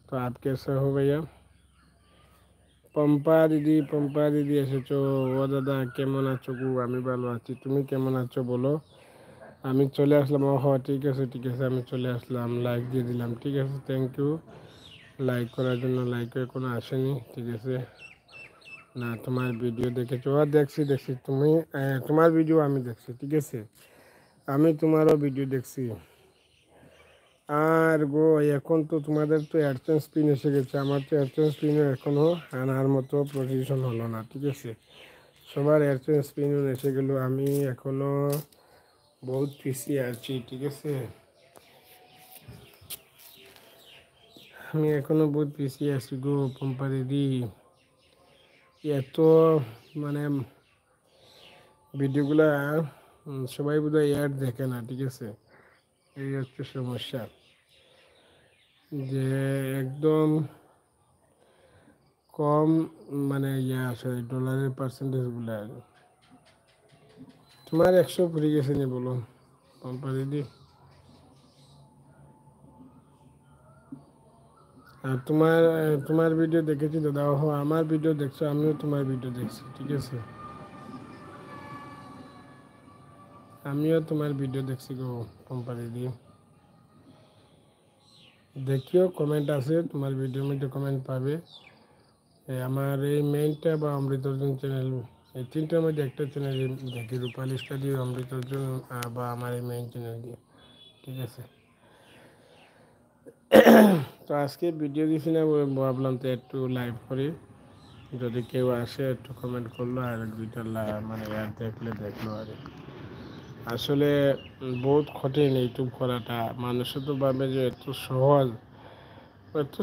तो आप कैसे हो भैया? পম্পা দিদি এসেছো। ও দাদা কেমন আছো গো? আমি ভালো আছি, তুমি কেমন আছো বলো। আমি চলে আসলাম। ও ঠিক আছে আমি চলে আসলাম, লাইক দিয়ে দিলাম। ঠিক আছে, থ্যাংক ইউ লাইক করার জন্য। লাইক এখনো আসেনি, ঠিক আছে। না, তোমার ভিডিও দেখেছো? দেখছি তুমি তোমার ভিডিও আমি দেখছি, ঠিক আছে। আমি তোমারও ভিডিও দেখছি। আর গো, এখন তো তোমাদের তো অ্যাডসেন্স পিন এসে গেছে, আমার তো অ্যাডসেন্স পিনের এখনও আনার মতো পজিশন হলো না, ঠিক আছে। সবার অ্যাডসেন্স পিন এসে গেল, আমি এখনও বহুত পিছিয়ে আছি, ঠিক আছে। আমি এখনও বহুত পিছিয়ে আছি গো পম্পা দিদি। এত মানে ভিডিওগুলা সবাই বোধহয় অ্যাড দেখে না, ঠিক আছে। এই হচ্ছে সমস্যা, যে একদম কম মানে আছে ডলারের পার্সেন্টেজগুলো। তোমার 100 পড়ে গেছে নি বলো পম্পা দিদি? আর তোমার ভিডিও দেখেছি দাদা। ওহো, আমার ভিডিও দেখছো, আমিও তোমার ভিডিও দেখছি, ঠিক আছে। আমিও তোমার ভিডিও দেখছি গো পম্পা দিদি। দেখিও কমেন্ট আছে তোমার ভিডিওর মধ্যে, কমেন্ট পাবে। আমার এই মেইনটা বা অমৃত অর্জন চ্যানেল, এই তিনটার মধ্যে একটা চ্যানেল দেখি, রূপালী স্টাডি, অমৃত অর্জন বা আমার এই মেইন চ্যানেল দিয়ে, ঠিক আছে। তো আজকে ভিডিও দিছি না, ভাবলাম তো একটু লাইভ করি, যদি কেউ আসে একটু কমেন্ট করলো, আর দুইটা মানে আর দেখলো আর আসলে বহুত কঠিন ইউটিউব করাটা। মানুষে তো ভাবে যে এত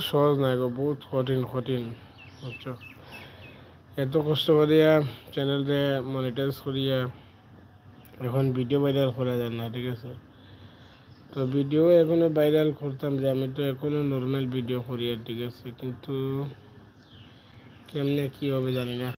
সহজ না গো, বহুত কঠিন বুঝছো। এত কষ্ট করিয়া চ্যানেলটা মনিটাইজ করিয়া এখন ভিডিও ভাইরাল করা যায় না, ঠিক আছে। তো ভিডিও এখনো ভাইরাল করতাম, যে আমি তো এখনো নর্মাল ভিডিও করি, ঠিক আছে, কিন্তু কেমনে কি হবে জানি না।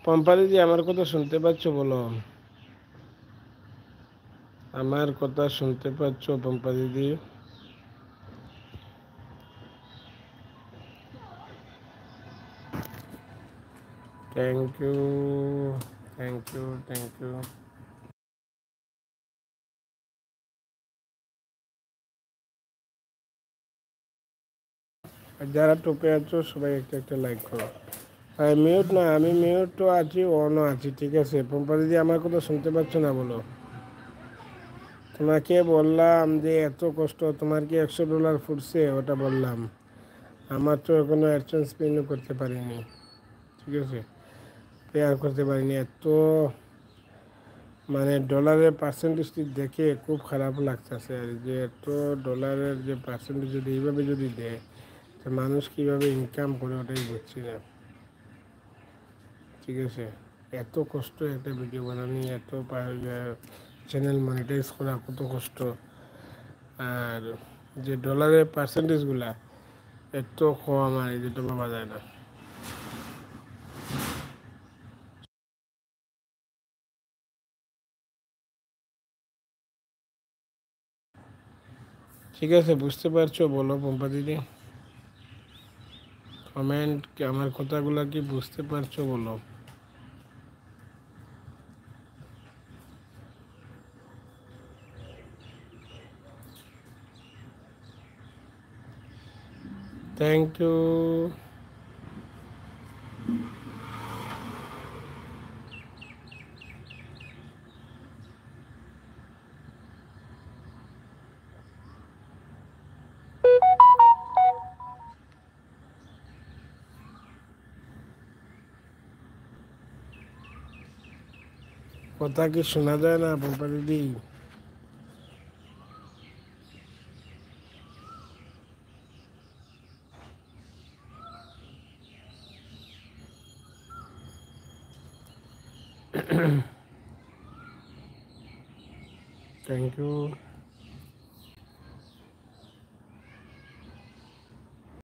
পম্পা দিদি আমার কথা শুনতে পাচ্ছ বলো? আমার কথা শুনতে পাচ্ছ পম্পা দিদি? Thank you, thank you. আর যারা টপে আছো সবাই একটা একটা লাইক করো। আর মিউট না, আমি মিউটও আছি, অনও আছি, ঠিক আছে। পম্পা দিদি আমার কথা শুনতে পাচ্ছ না বলো? তোমাকে বললাম যে এত কষ্ট, তোমার কি $100 ফুটছে? ওটা বললাম। আমার তো এখনো অ্যাডসেন্স পেনও করতে পারিনি, ঠিক আছে, পেয়ার করতে পারিনি। এত মানে ডলারের পার্সেন্টেজটি দেখে খুব খারাপ লাগতেছে, আর যে এত ডলারের যে পার্সেন্টেজ যদি এইভাবে যদি দেয়, তো মানুষ কীভাবে ইনকাম করে ওটাই বুঝছি না, ঠিক আছে। এত কষ্ট একটা ভিডিও বানানি, এত চ্যানেল মনিটাইজ করা কত কষ্ট, আর যে ডলারের পার্সেন্টেজগুলা এত কম, আর যেটা ভাবা যায় না। ঠিক আছে, বুঝতে পারছো বলো পম্পা দিদি? কমেন্ট, আমার কথাগুলো কি বুঝতে পারছো বলো? Thank you. কথা কি শোনা যায় না পম্পা দিদি? Thank you.